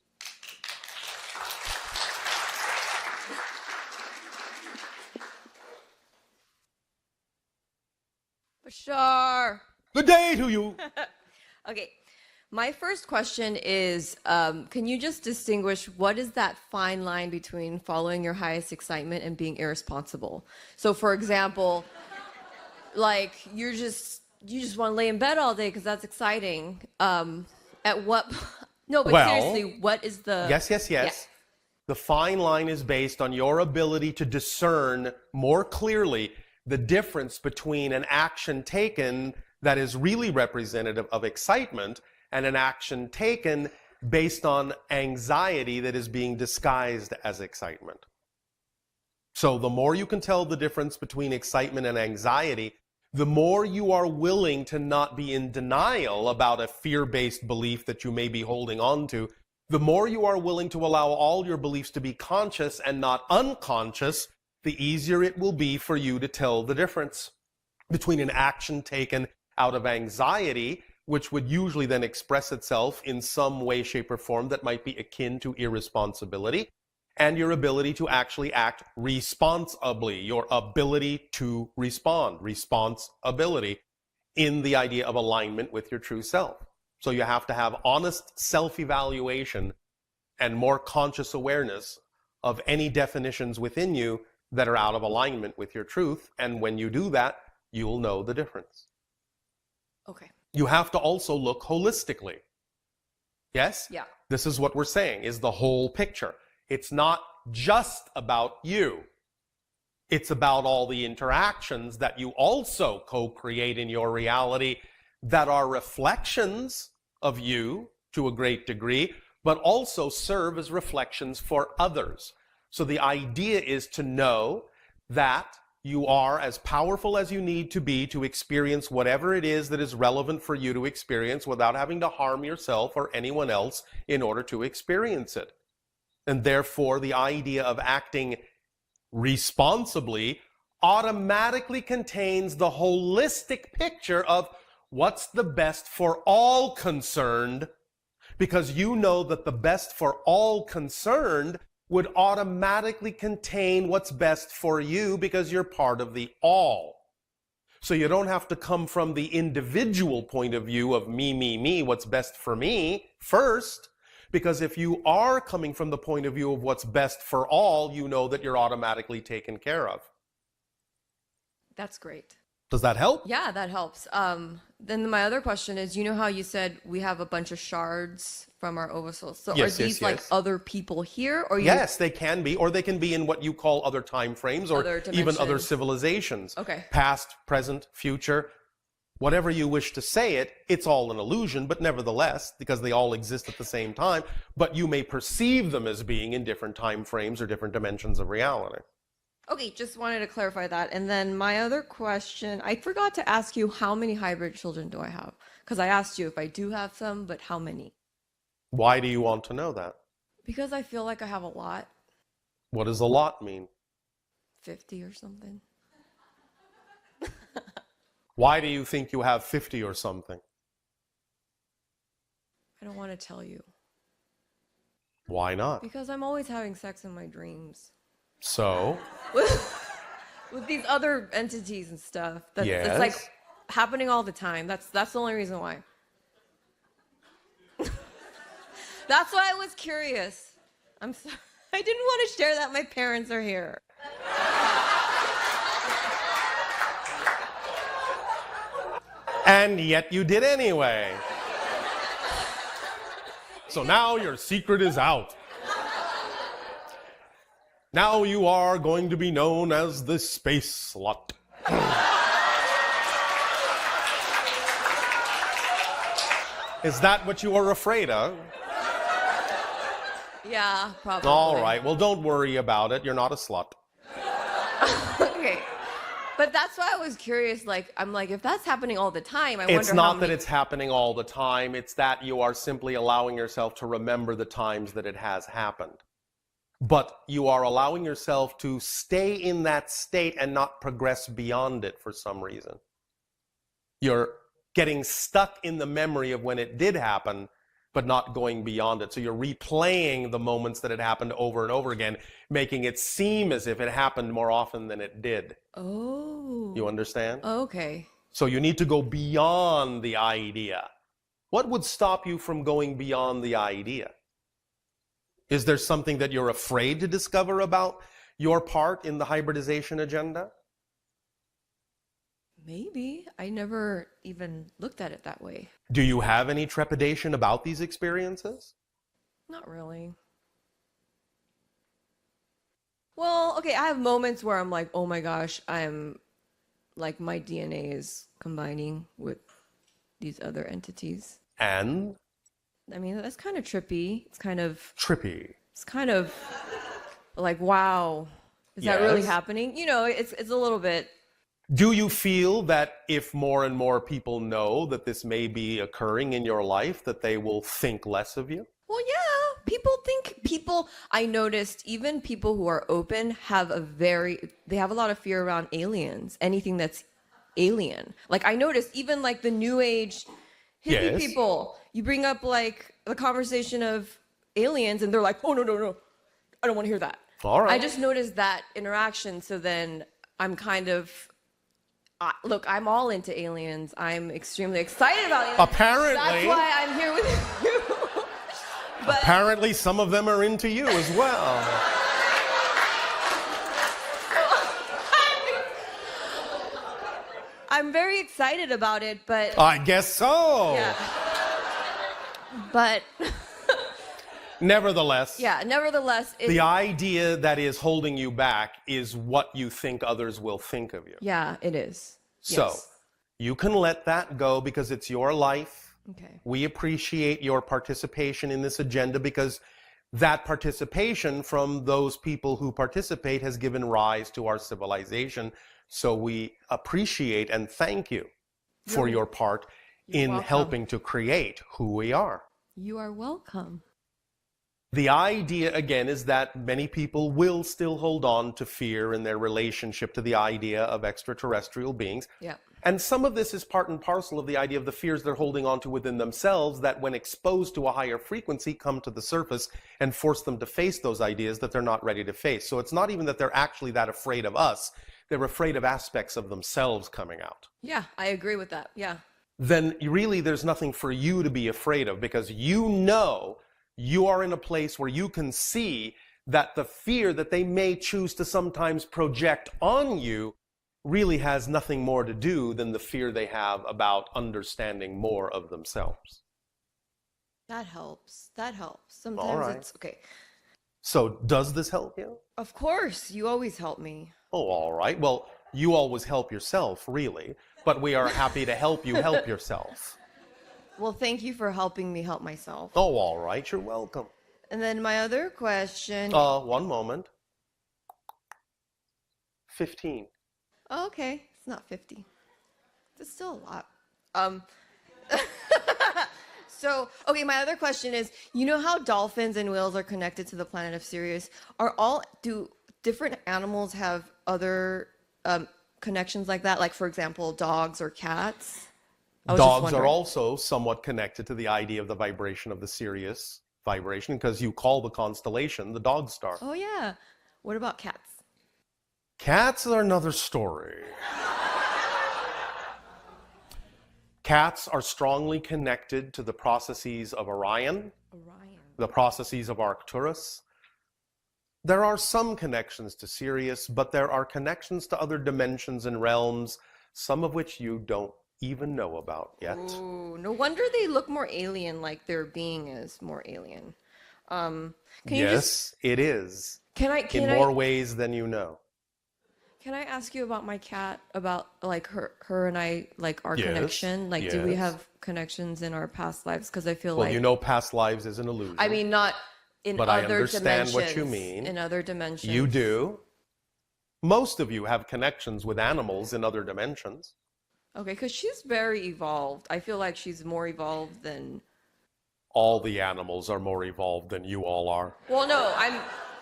Bashar. Good day to you. Okay, my first question is, can you just distinguish what is that fine line between following your highest excitement and being irresponsible? So, for example, like you just want to lay in bed all day because that's exciting. At what? No, but Well, seriously, what is the? Yes. Yeah. The fine line is based on your ability to discern more clearly the difference between an action taken that is really representative of excitement and an action taken based on anxiety that is being disguised as excitement. So the more you can tell the difference between excitement and anxiety, the more you are willing to not be in denial about a fear-based belief that you may be holding on to, the more you are willing to allow all your beliefs to be conscious and not unconscious, the easier it will be for you to tell the difference between an action taken out of anxiety, which would usually then express itself in some way, shape, or form that might be akin to irresponsibility, and your ability to actually act responsibly, your ability to respond, responsibility, in the idea of alignment with your true self. So you have to have honest self-evaluation and more conscious awareness of any definitions within you that are out of alignment with your truth. And when you do that, you'll know the difference. Okay. You have to also look holistically. Yes? Yeah. This is what we're saying, is the whole picture. It's not just about you. It's about all the interactions that you also co-create in your reality that are reflections of you to a great degree, but also serve as reflections for others. So the idea is to know that you are as powerful as you need to be to experience whatever it is that is relevant for you to experience without having to harm yourself or anyone else in order to experience it. And therefore, the idea of acting responsibly automatically contains the holistic picture of what's the best for all concerned, because you know that the best for all concerned would automatically contain what's best for you because you're part of the all. So you don't have to come from the individual point of view of me, what's best for me first, because if you are coming from the point of view of what's best for all, you know that you're automatically taken care of. That's great. Does that help? Yeah, that helps. Then my other question is, you know how you said we have a bunch of shards from our Oversoul? So Yes, are these yes, like yes. other people here? Or Yes, they can be, or they can be in what you call other time frames, or Other even other dimensions. civilizations. Okay. Past, present, future, whatever you wish to say it, it's all an illusion, but nevertheless, because they all exist at the same time, but you may perceive them as being in different time frames or different dimensions of reality. Okay, just wanted to clarify that. And then my other question, I forgot to ask you, how many hybrid children do I have? Because I asked you if I do have some, but how many? Why do you want to know that? Because I feel like I have a lot, What does a lot mean? 50 or something. Why do you think you have 50 or something? I don't want to tell you. Why not? Because I'm always having sex in my dreams. So, With these other entities and stuff. It's like yes. happening all the time. That's the only reason why. That's why I was curious. I'm sorry. I didn't want to share that my parents are here. And yet you did anyway. So now your secret is out. Now you are going to be known as the space slut. Is that what you were afraid of? Yeah, probably. All right, well, don't worry about it. You're not a slut. Okay. But that's why I was curious. Like, I'm like, if that's happening all the time, I wonder It's how not that many... it's happening all the time. It's that you are simply allowing yourself to remember the times that it has happened. But you are allowing yourself to stay in that state and not progress beyond it for some reason. You're getting stuck in the memory of when it did happen, but not going beyond it. So you're replaying the moments that it happened over and over again, making it seem as if it happened more often than it did. Oh. You understand? Okay. So you need to go beyond the idea. What would stop you from going beyond the idea? Is there something that you're afraid to discover about your part in the hybridization agenda? Maybe. I never even looked at it that way. Do you have any trepidation about these experiences? Not really. Well, okay, I have moments where I'm like, oh my gosh, I'm like, my DNA is combining with these other entities. And? I mean, that's kind of trippy. It's kind of like, wow, is that really Yes. happening? You know, it's a little bit. Do you feel that if more and more people know that this may be occurring in your life, that they will think less of you? Well, yeah, I noticed even people who are open they have a lot of fear around aliens, anything that's alien. Like, I noticed even like the new age hippie Yes. people, you bring up like the conversation of aliens and they're like, oh, no, I don't want to hear that. All right. I just noticed that interaction. So then I'm kind of, look, I'm all into aliens. I'm extremely excited about aliens. Apparently. That's why I'm here with you. But Apparently some of them are into you as well. I'm very excited about it, but I guess so. yeah. But Nevertheless, yeah, nevertheless, the idea that is holding you back is what you think others will think of you. yeah, it is. So Yes. you can let that go because it's your life. Okay. We appreciate your participation in this agenda because that participation from those people who participate has given rise to our civilization. So we appreciate and thank you for your part in welcome. helping to create who we are. You are welcome. The idea, again, is that many people will still hold on to fear in their relationship to the idea of extraterrestrial beings. Yeah. And some of this is part and parcel of the idea of the fears they're holding on to within themselves that when exposed to a higher frequency come to the surface and force them to face those ideas that they're not ready to face. So it's not even that they're actually that afraid of us. They're afraid of aspects of themselves coming out. Yeah, I agree with that. Yeah. Then really there's nothing for you to be afraid of because you know you are in a place where you can see that the fear that they may choose to sometimes project on you really has nothing more to do than the fear they have about understanding more of themselves. That helps. That helps. Sometimes All right. it's okay. So does this help you? Of course, you always help me. Oh, all right. Well, you always help yourself, really, but we are happy to help you help yourself. Well, thank you for helping me help myself. Oh, all right. You're welcome. And then my other question. One moment. 15. Oh, okay, it's not 50. That's still a lot. So, okay, my other question is, you know how dolphins and whales are connected to the planet of Sirius? Do different animals have other connections like that? Like, for example, dogs or cats? I was just Dogs are wondering. also somewhat connected to the idea of the vibration of the Sirius vibration because you call the constellation the dog star. Oh, yeah. What about cats? Cats are another story. Cats are strongly connected to the processes of Orion, the processes of Arcturus. There are some connections to Sirius, but there are connections to other dimensions and realms, some of which you don't even know about yet. Ooh, no wonder they look more alien, like their being is more alien. Can you just, Yes, it is. can In more ways than you know. Can I ask you about my cat, about like her and I, like our Yes, connection? Like, do we yes. have connections in our past lives? Because I feel Well, like, you know past lives is an illusion. I mean, not in But I other understand dimensions. what you mean. In other dimensions. You do. Most of you have connections with animals in other dimensions. Okay, because she's very evolved. I feel like she's more evolved than. All the animals are more evolved than you all are. Well, no,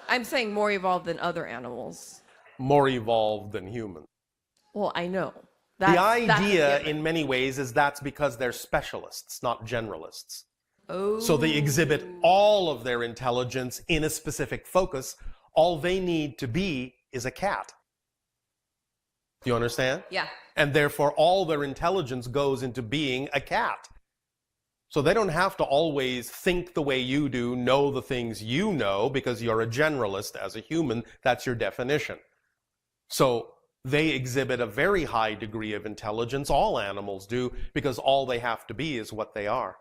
I'm saying more evolved than other animals. More evolved than humans. Well, I know. The That's a idea, given. in many ways, is that's because they're specialists, not generalists. Oh. So they exhibit all of their intelligence in a specific focus. All they need to be is a cat. Do you understand? Yeah. And therefore, all their intelligence goes into being a cat. So they don't have to always think the way you do, know the things you know, because you're a generalist as a human. That's your definition. So they exhibit a very high degree of intelligence. All animals do, because all they have to be is what they are.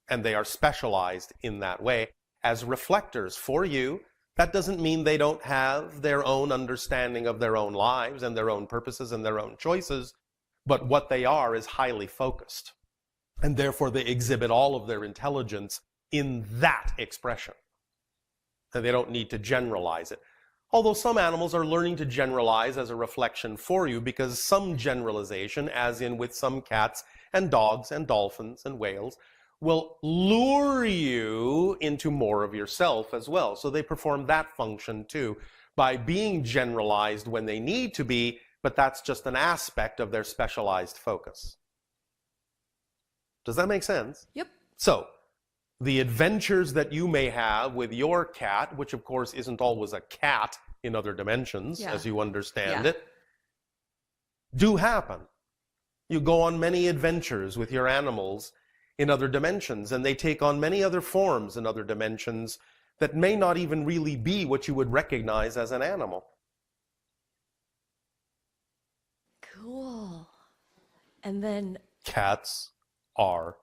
And they are specialized in that way as reflectors for you. That doesn't mean they don't have their own understanding of their own lives and their own purposes and their own choices, but what they are is highly focused. And therefore they exhibit all of their intelligence in that expression. And they don't need to generalize it. Although some animals are learning to generalize as a reflection for you, because some generalization, as in with some cats and dogs and dolphins and whales, will lure you into more of yourself as well. So they perform that function too, by being generalized when they need to be, but that's just an aspect of their specialized focus. Does that make sense? Yep. So, the adventures that you may have with your cat, which of course isn't always a cat in other dimensions, Yeah. as you understand Yeah. it, do happen. You go on many adventures with your animals in other dimensions, and they take on many other forms in other dimensions that may not even really be what you would recognize as an animal. Cool. And then Cats are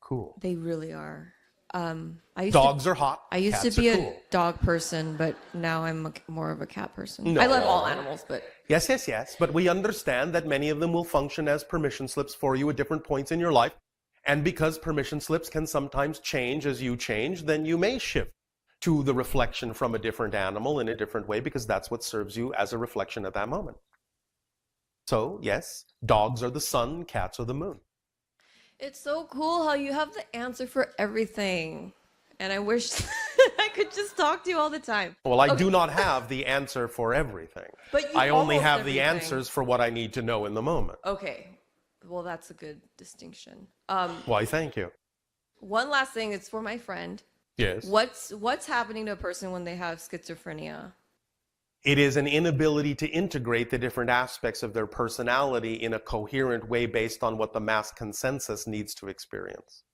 cool. they really are. I used Dogs are hot. I used Cats to be are a cool. dog person, but now I'm more of a cat person. No. I love all animals, but Yes, yes, yes. But we understand that many of them will function as permission slips for you at different points in your life. And because permission slips can sometimes change as you change, then you may shift to the reflection from a different animal in a different way because that's what serves you as a reflection at that moment. So, yes, dogs are the sun, cats are the moon. it's so cool how you have the answer for everything. And I wish I could just talk to you all the time. Well, I do not have the answer for everything. But you I only almost have the everything. answers for what I need to know in the moment. Okay. Well, that's a good distinction. Why, thank you. One last thing, it's for my friend. Yes. What's happening to a person when they have schizophrenia? It is an inability to integrate the different aspects of their personality in a coherent way based on what the mass consensus needs to experience.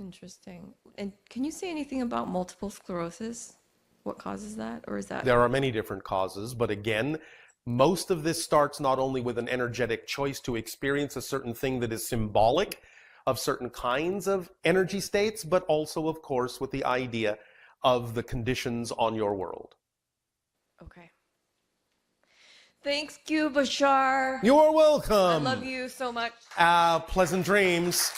Interesting. And can you say anything about multiple sclerosis? What causes that? Or is that... There are many different causes, but again, most of this starts not only with an energetic choice to experience a certain thing that is symbolic of certain kinds of energy states, but also, of course, with the idea of the conditions on your world. Okay. Thanks, Bashar. You are I welcome. love you so much. Pleasant dreams.